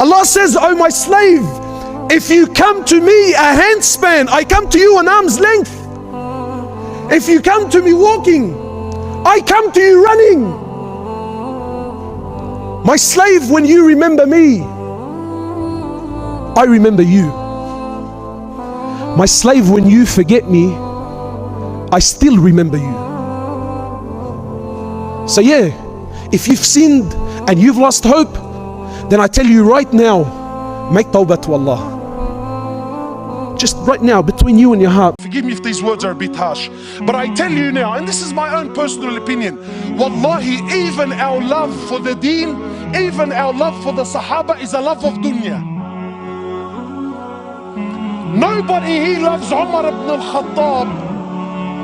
Allah says, oh my slave, if you come to me a handspan, I come to you an arm's length. If you come to me walking, I come to you running. My slave, when you remember me, I remember you. My slave, when you forget me, I still remember you. So yeah, if you've sinned and you've lost hope, then I tell you right now, make tawbah to Allah. Just right now, between you and your heart. Forgive me if these words are a bit harsh, but I tell you now, and this is my own personal opinion, wallahi, even our love for the deen, even our love for the Sahaba is a love of dunya. Nobody here loves Umar ibn al-Khattab.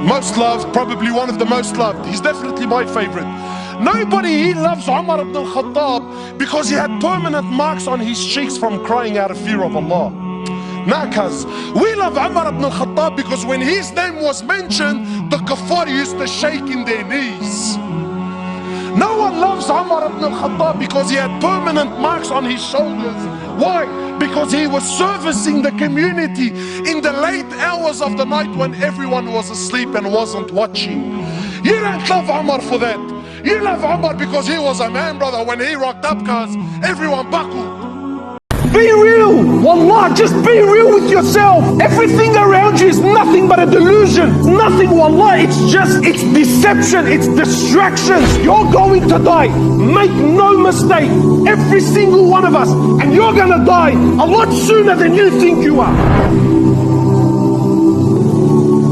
Most loved, probably one of the most loved. He's definitely my favorite. Nobody here loves Umar ibn al-Khattab because he had permanent marks on his cheeks from crying out of fear of Allah. Nakas. We love Umar ibn al-Khattab because when his name was mentioned, the kuffar used to shake in their knees. No one loves Umar ibn al-Khattab because he had permanent marks on his shoulders. Why? Because he was servicing the community in the late hours of the night when everyone was asleep and wasn't watching. You don't love Umar for that. You love Umar because he was a man, brother. When he rocked up, cause everyone buckled. Be real, wallah, just be real with yourself. Everything around you is nothing but a delusion. Nothing, wallah, it's deception, it's distractions. You're going to die, make no mistake, every single one of us, and you're gonna die a lot sooner than you think you are.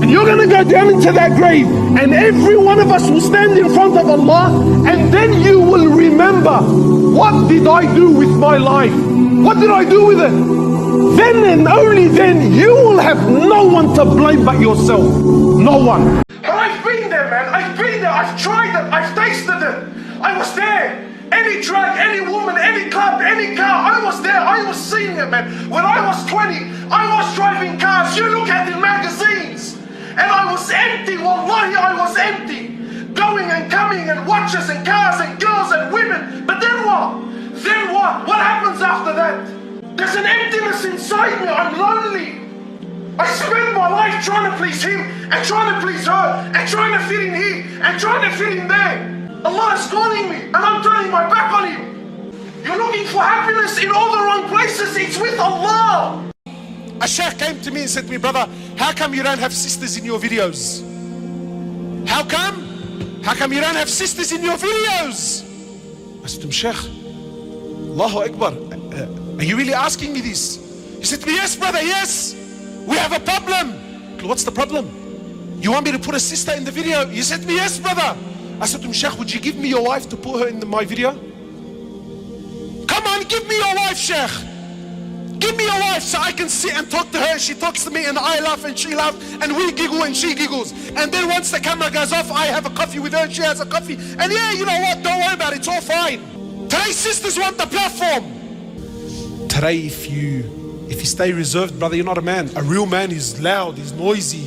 And you're gonna go down into that grave, and every one of us will stand in front of Allah, and then you will remember, what did I do with my life? What did I do with it? Then and only then you will have no one to blame but yourself. No one. But I've been there, man. I've been there. I've tried it. I've tasted it. I was there. Any drug, any woman, any club, any car. I was there. I was seeing it, man. When I was 20, I was driving cars. You look at in magazines. And I was empty. Wallahi, I was empty. Going and coming and watches and cars and girls and women. But then what? Then what? What happens after that? There's an emptiness inside me. I'm lonely. I spend my life trying to please him and trying to please her and trying to fit in here and trying to fit in there. Allah is calling me and I'm turning my back on him. You're looking for happiness in all the wrong places. It's with Allah. A sheikh came to me and said to me, brother, how come you don't have sisters in your videos? How come? How come you don't have sisters in your videos? I said to him, Sheikh, Allahu Akbar, are you really asking me this? He said to me, yes brother, yes, we have a problem. What's the problem? You want me to put a sister in the video? He said to me, yes brother. I said to him, Sheikh, would you give me your wife to put her in my video? Come on, give me your wife, Sheikh. Give me your wife so I can sit and talk to her. She talks to me and I laugh and she laughs and we giggle and she giggles. And then once the camera goes off, I have a coffee with her and she has a coffee. And yeah, you know what, don't worry about it, it's all fine. Today sisters want the platform. Today if you stay reserved, brother, you're not a man. A real man is loud, he's noisy,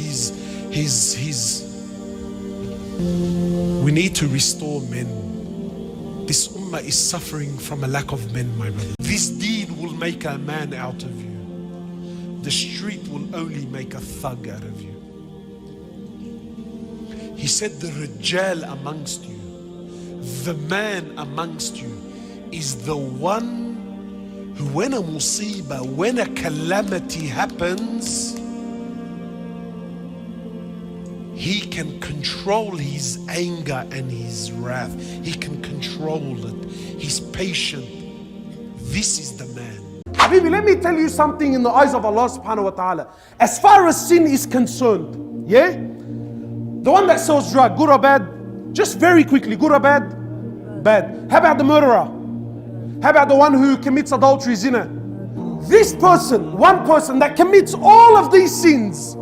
we need to restore men. This ummah is suffering from a lack of men, my brother. This deed will make a man out of you. The street will only make a thug out of you. He said the rijal amongst you, the man amongst you, is the one who when a musibah, when a calamity happens, he can control his anger and his wrath. He can control it. He's patient. This is the man. Habibi, let me tell you something in the eyes of Allah subhanahu wa ta'ala. As far as sin is concerned, yeah? The one that sells drug, good or bad? Just very quickly, good or bad? Bad. How about the murderer? How about the one who commits adultery, zina? This person, one person that commits all of these sins,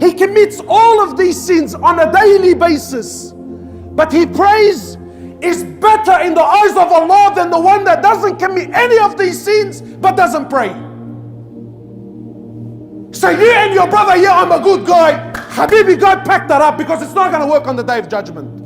he commits all of these sins on a daily basis, but he prays is better in the eyes of Allah than the one that doesn't commit any of these sins but doesn't pray. So you and your brother, yeah, I'm a good guy. Habibi, God, pack that up because it's not going to work on the Day of Judgment.